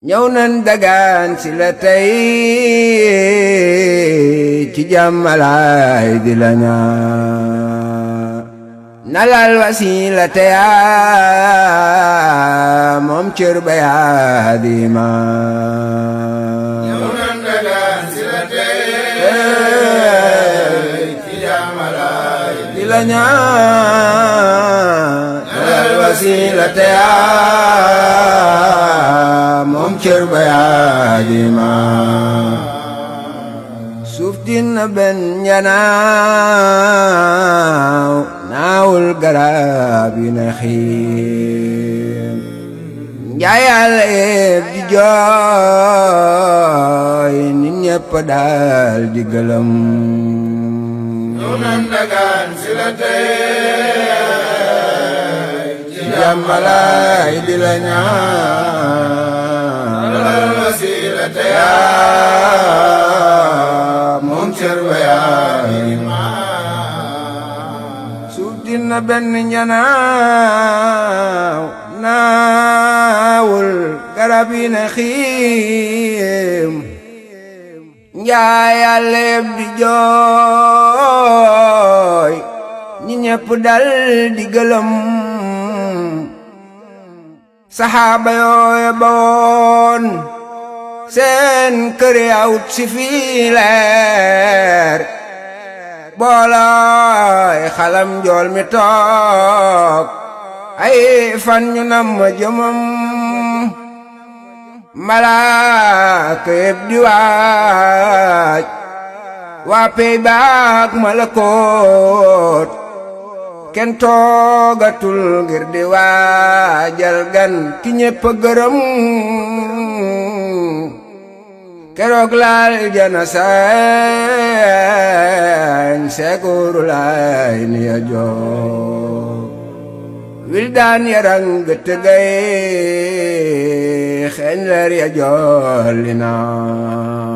ñëw nan dagaan si la tey ci jàmmalaay di la ñaan nalal wasila teyaa moom cër ba yaa di maan ñëw nan dagaan si la tey ci jàmmalaay di la ñaan nalal wasila teyaa moom cër ba yaa di maan suuf dina benn ñanaaw naawul garab yi na xiim njaay Yàlla yépp di jooy nit ñépp daal di gëlëm ñëw nan dagaan si la tey ci jàmmalaay di la ñaan nalal wasila teyaa moom cër ba yaa di maan suuf dina benn ñanaaw naawul garab yi na xiim njaay Yàlla yépp di jooy ñi ñépp dal di gëlëm saxaaba yooya bawoon seen kër yawut si fii leer boolooy xalam njool mi toog ay fan ñu nam ma jëmam malaaka yépp di waaj waa pey baak malakoot kenn toogatul ngir di waajal gan ki ñépp a gërëm keroog laal jana saañ seekuuru laay ni ya joog wildaan yarang gëttëgay xeeñ leer ya jolli naa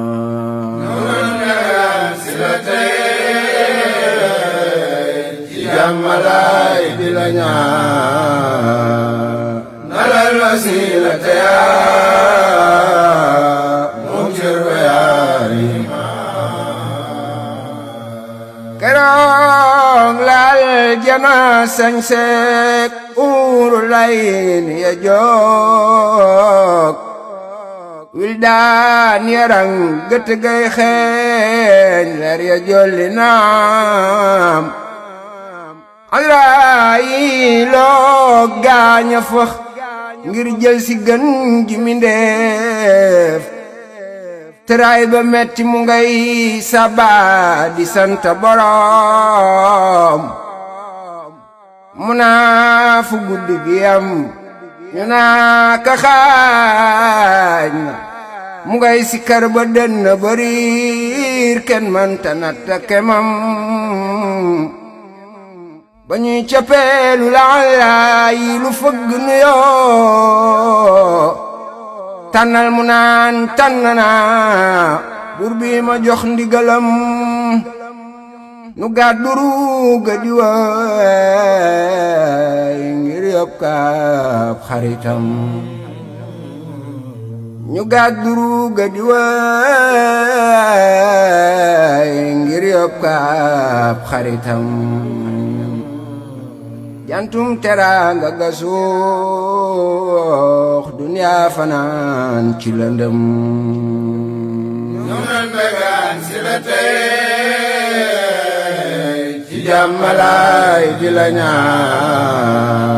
si la tey ci jàmmalaay di la ñaan nalal wasila teyaa moom cër ba yaa di maan keroog laal jana sañ seek uuru lay ni ya joog wildaan yarang gët gay xeeñ leer ya jolli naam Azraayiloo gaaña fëx ngir jël si gën ji mindeef tëraay ba metti mu ngay saba di sant boroom mu naa fu guddi gi am ñu naa ka xaañ na mu ngay sikkar ba dënn bariir kenn mënta natta kemam ba ñuy cappeelu laalaayi lu fëgg nu yoo tànnal mu naan tànn naa buur bi ma jox ndigalam nu gàddu ruuga di waay ngir yóbbu kaab xaritam ñu gàddu ruuga di waay ngir yóbbu kaab xaritam jantum teraanga ga suux duniyaa fanaan ci lëndëm ñëw nan dagaan si la tey ci jàmmalaay di la ñaan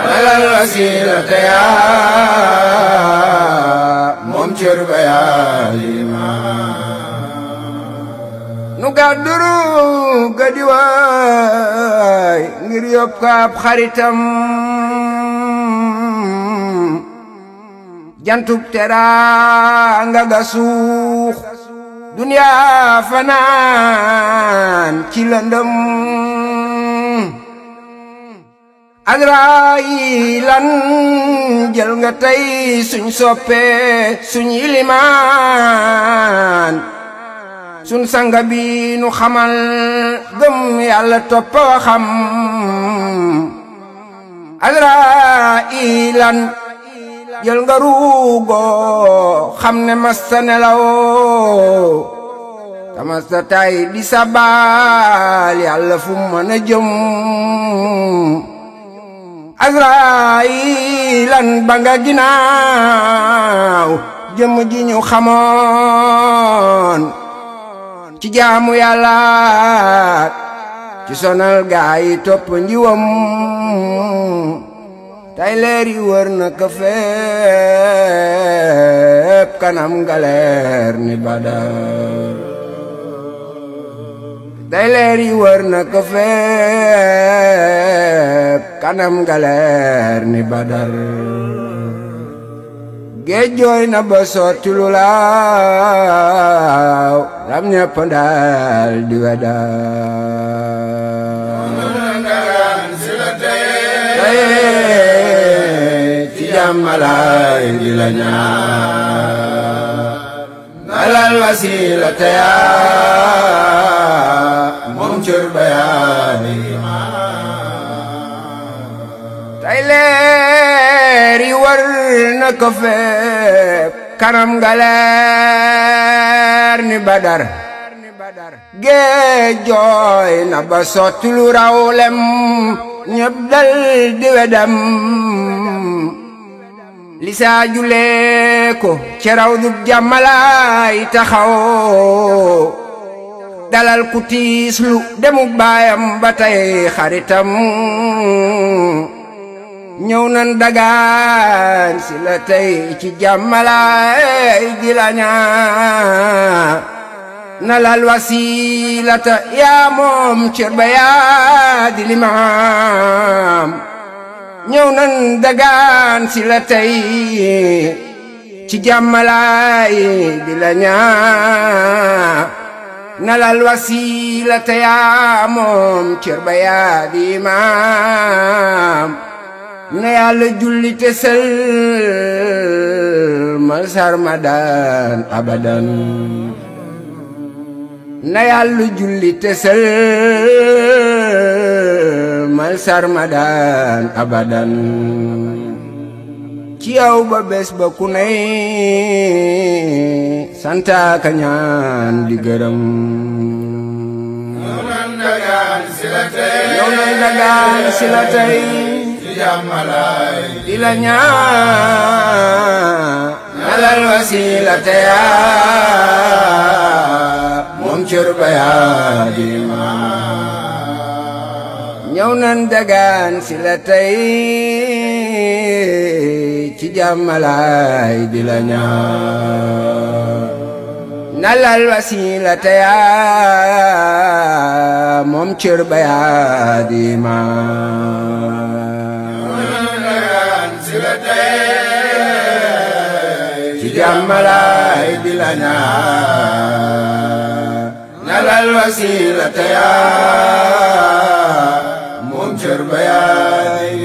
nalal wasila teyaa moom cër ba yaa di maan nu gàdduru ga di waay ngir yóbbu ko ab xaritam jantub teraanga ga suux duniyaa fanaan ci lëndëm Azraayilan jël nga tey suñ soppe suñ ilimaan sun sanga bi nu xamal gëm Yàlla toppa waxam Azraayilan jël nga ruugoo xam ne masta nelaw tamasta tay di sabal yàlla fu mën a jëm Azrailan ba nga ginaaw jëm ji ñu xamoon ci jaamu yàlla ci sonal gaay topp njiwam tay leer yi wër na ka fépp kanam nga leer ni Badar tay leer yi wër na ka fépp kanam nga leer ni Badar géej jooy na ba sotti lu laaw ram ñepp daal di wedar ci jàmmalaay di la ñaan nalal wasilata yaa moom cër ba yaa di tay leer yi war na ko fépp kanam nga leer ni Badar géej jooy na ba sotti lu raw lem ñëpp dal di wedam li saa julee ko ci raw du jàmmalaay taxaw dalal ku tiis lu demuk baayam ba tey xaritam ñëw nan dagaan si la tey ci jàmmalaay di la ñaan nalal wasilata yaa moom cër ba yaa di limaam ñëw nan dagaan si la tey ci jàmmalaay di la ñaan nalal wasilata yaa moom cër ba yaa di limaam na yàlla julli te sëlmal sarmadan abadan na yàlla julli te sëlmal sarmadan abadan ci yow ba bés ba ku ne santaaka ñaan di gërëm yow nan dagaan si la tey di la ñaan nalal wasilata yaa moom cër ba yaa di ñëw nan dagaan si la tey ci jàmmalaay di la ñaan nalal wasilata yaa moom cër ba yaa di ci jàmmalaay di la ñaan nalal wasilata yaa moom cër ba yaa di